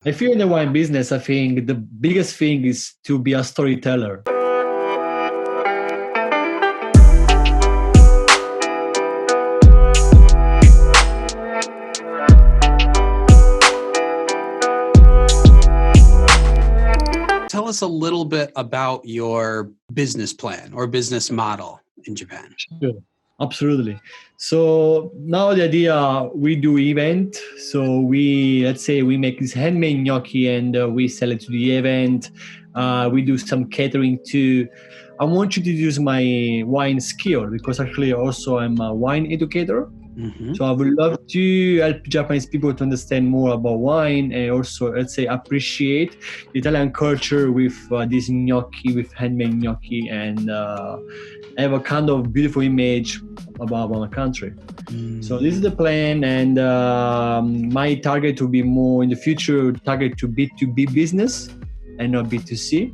If you're in the wine business, I think the biggest thing is to be a storyteller. Tell us a little bit about your business plan or business model in Japan. Sure. Absolutely. So now the idea, we do event. So let's say we make this handmade gnocchi and we sell it to the event. We do some catering too. I want you to use my wine skill because actually also I'm a wine educator. Mm-hmm. So I would love to help Japanese people to understand more about wine and also, let's say, appreciate the Italian culture with this gnocchi, with handmade gnocchi, and have a kind of beautiful image about my country. So this is the plan, and my target will be more in the future, target to B2B business and not B2C.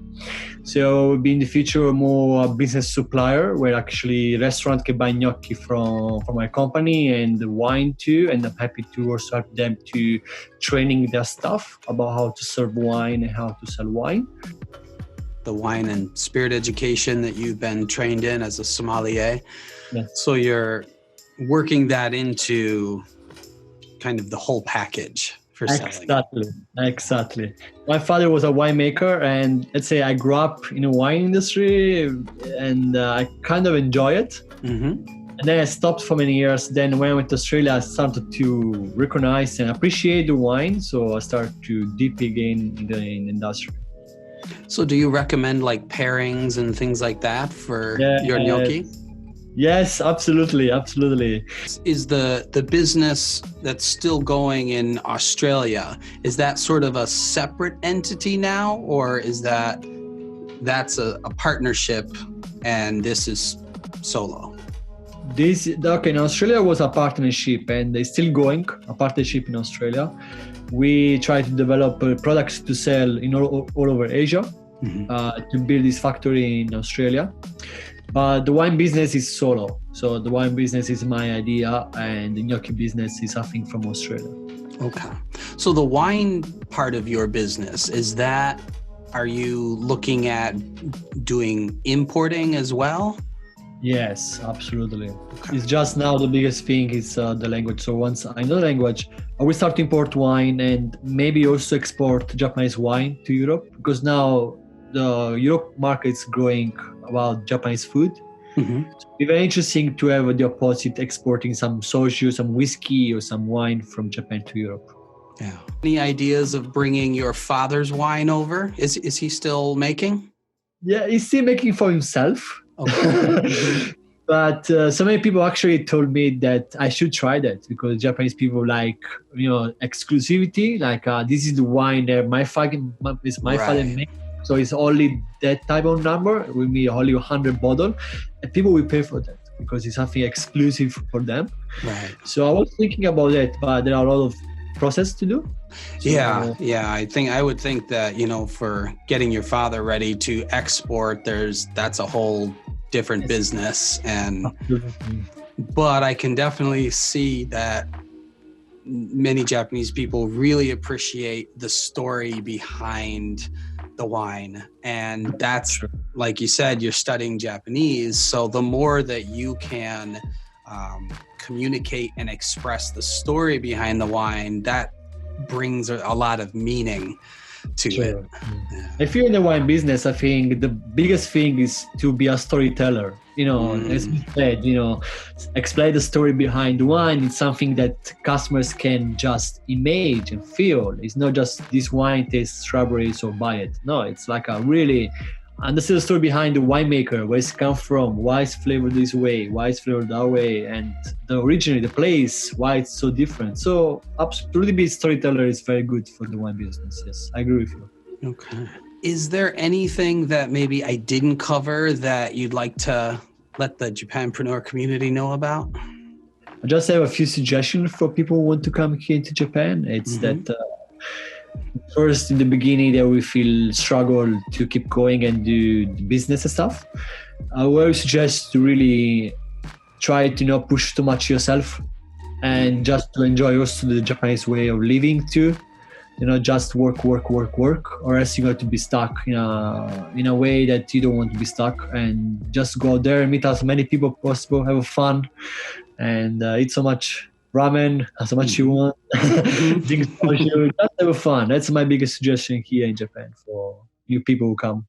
So we'll be in the future more a business supplier where actually restaurants can buy gnocchi from my company and the wine too. And I'm happy to also help them to training their staff about how to serve wine and how to sell wine. The wine and spirit education that you've been trained in as a sommelier. Yes. So you're working that into kind of the whole package for selling. Exactly. My father was a winemaker, and let's say I grew up in the wine industry, and I kind of enjoy it. Mm-hmm. And then I stopped for many years. Then when I went to Australia, I started to recognize and appreciate the wine. So I started to deep again in the industry. So do you recommend like pairings and things like that for your gnocchi? Yes, absolutely. Is the business that's still going in Australia, is that sort of a separate entity now, or is that's a partnership and this is solo? In Australia was a partnership, and it's still going, a partnership in Australia. We try to develop products to sell in all over Asia, to build this factory in Australia. But the wine business is solo. So the wine business is my idea, and the gnocchi business is something from Australia. Okay. So the wine part of your business, are you looking at doing importing as well? Yes, absolutely. Okay. It's just now the biggest thing is the language. So once I know the language, I will start to import wine and maybe also export Japanese wine to Europe, because now the Europe market is growing about Japanese food. Mm-hmm. So it's very interesting to have the opposite, exporting some soju, some whiskey or some wine from Japan to Europe. Yeah. Any ideas of bringing your father's wine over? Is he still making? Yeah, he's still making for himself. Okay. But so many people actually told me that I should try that, because Japanese people like, exclusivity. Like this is the wine that my father makes. So it's only that type of number. It will be only 100 bottles, and people will pay for that because it's something exclusive for them. Right. So I was thinking about that, but there are a lot of process to do. So, yeah. I would think that, for getting your father ready to export, that's a whole different business. But I can definitely see that many Japanese people really appreciate the story behind the wine. And that's, like you said, you're studying Japanese. So the more that you can communicate and express the story behind the wine, that brings a lot of meaning to it. Yeah. If you're in the wine business, I think the biggest thing is to be a storyteller. As you said, explain the story behind the wine. It's something that customers can just imagine and feel. It's not just this wine tastes strawberry, so buy it. No, it's like a really understand the story behind the winemaker, where it's come from, why it's flavored this way, why it's flavored that way, and originally the place, why it's so different. So absolutely, being a storyteller is very good for the wine business. Yes, I agree with you. Okay. Is there anything that maybe I didn't cover that you'd like to let the Japanpreneur community know about? I just have a few suggestions for people who want to come here to Japan. It's that first, in the beginning, they will feel struggle to keep going and do the business stuff. I would suggest to really try to not push too much yourself and just to enjoy also the Japanese way of living too. just work, or else you're going to be stuck in a way that you don't want to be stuck. And just go out there and meet as many people possible, have fun, and eat so much ramen, so much you want, drink so much, just have fun. That's my biggest suggestion here in Japan for new people who come.